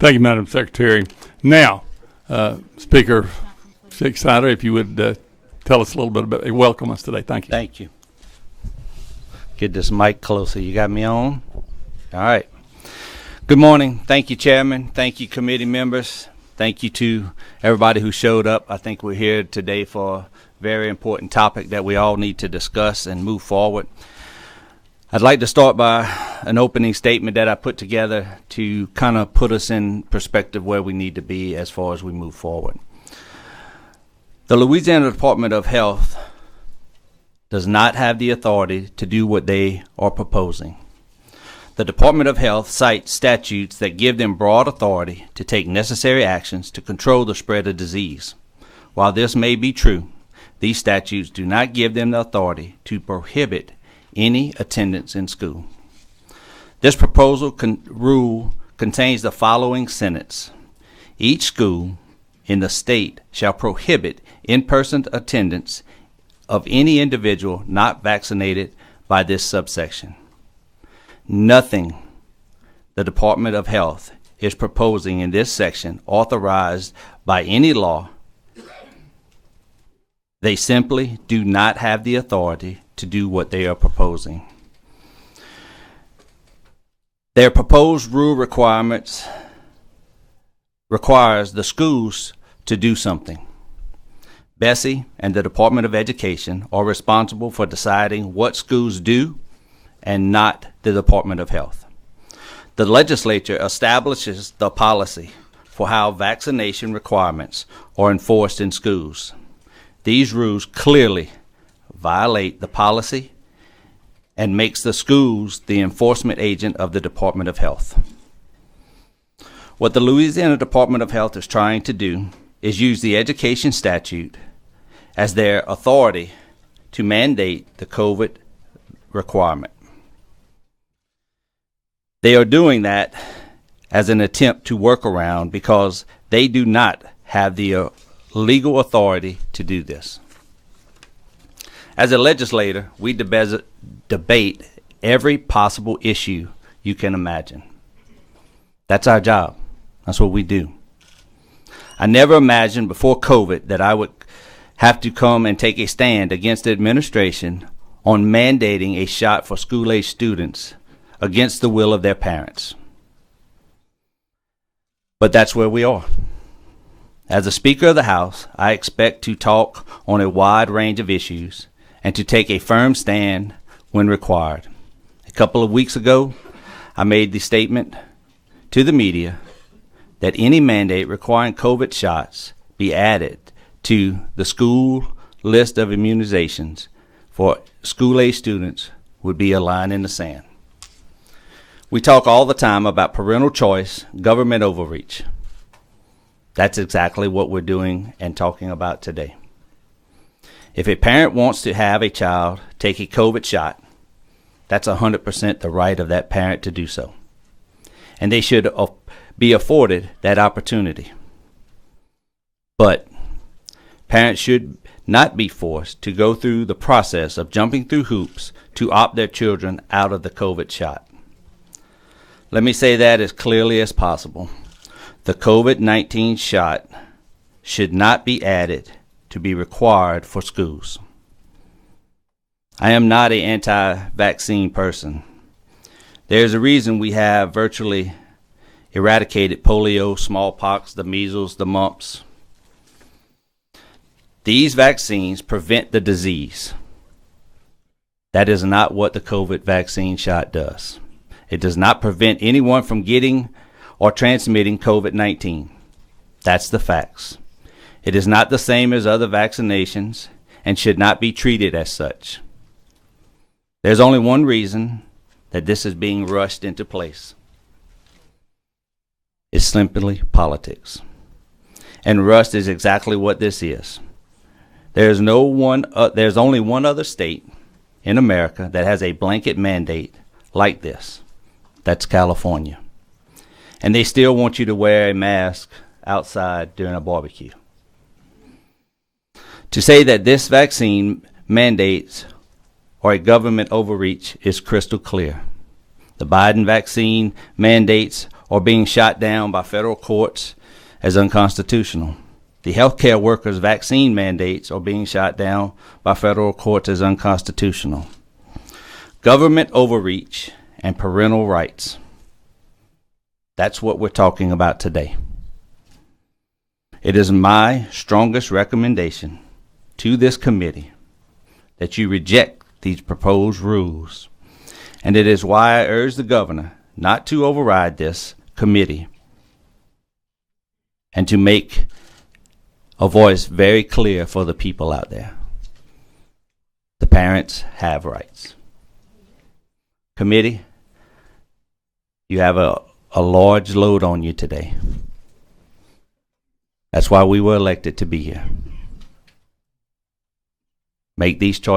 Thank you, Madam Secretary. Now, Speaker Schexnayder, if you would tell us a little bit about, welcome us today. Thank you. Thank you. Get this mic closer. You got me on? All right. Good morning. Thank you, Chairman. Thank you, committee members. Thank you to everybody who showed up. I think we're here today for a very important topic that we all need to discuss and move forward. I'd like to start by an opening statement that I put together to kind of put us in perspective where we need to be as far as we move forward. The Louisiana Department of Health does not have the authority to do what they are proposing. The Department of Health cites statutes that give them broad authority to take necessary actions to control the spread of disease. While this may be true, these statutes do not give them the authority to prohibit any attendance in school. This proposal rule contains the following sentence: each school in the state shall prohibit in-person attendance of any individual not vaccinated by this subsection. Nothing the Department of Health is proposing in this section authorized by any law. They simply do not have the authority to do what they are proposing. Their proposed rule requires the schools to do something. Bessie and the Department of Education are responsible for deciding what schools do and not the Department of Health. The legislature establishes the policy for how vaccination requirements are enforced in schools. These rules clearly violate the policy and makes the schools the enforcement agent of the Department of Health. What the Louisiana Department of Health is trying to do is use the education statute as their authority to mandate the COVID requirement. They are doing that as an attempt to work around because they do not have the legal authority to do this. As a legislator, we debate every possible issue you can imagine. That's our job. That's what we do. I never imagined before COVID that I would have to come and take a stand against the administration on mandating a shot for school-age students against the will of their parents. But that's where we are. As a Speaker of the House, I expect to talk on a wide range of issues and to take a firm stand when required. A couple of weeks ago, I made the statement to the media that any mandate requiring COVID shots be added to the school list of immunizations for school-age students would be a line in the sand. We talk all the time about parental choice, government overreach. That's exactly what we're doing and talking about today. If a parent wants to have a child take a COVID shot, that's 100% the right of that parent to do so. And they should be afforded that opportunity. But parents should not be forced to go through the process of jumping through hoops to opt their children out of the COVID shot. Let me say that as clearly as possible. The COVID-19 shot should not be added to be required for schools. I am not an anti-vaccine person. There's a reason we have virtually eradicated polio, smallpox, the measles, the mumps. These vaccines prevent the disease. That is not what the COVID vaccine shot does. It does not prevent anyone from getting or transmitting COVID-19. That's the facts. It is not the same as other vaccinations and should not be treated as such. There's only one reason that this is being rushed into place. It's simply politics. And rust is exactly what this is. There's only one other state in America that has a blanket mandate like this. That's California. And they still want you to wear a mask outside during a barbecue. To say that this vaccine mandates or a government overreach is crystal clear. The Biden vaccine mandates are being shot down by federal courts as unconstitutional. The healthcare workers' vaccine mandates are being shot down by federal courts as unconstitutional. Government overreach and parental rights. That's what we're talking about today. It is my strongest recommendation to this committee that you reject these proposed rules, and it is why I urge the governor not to override this committee and to make a voice very clear for the people out there. The parents have rights. Committee, you have a large load on you today. That's why we were elected to be here. Make these choices.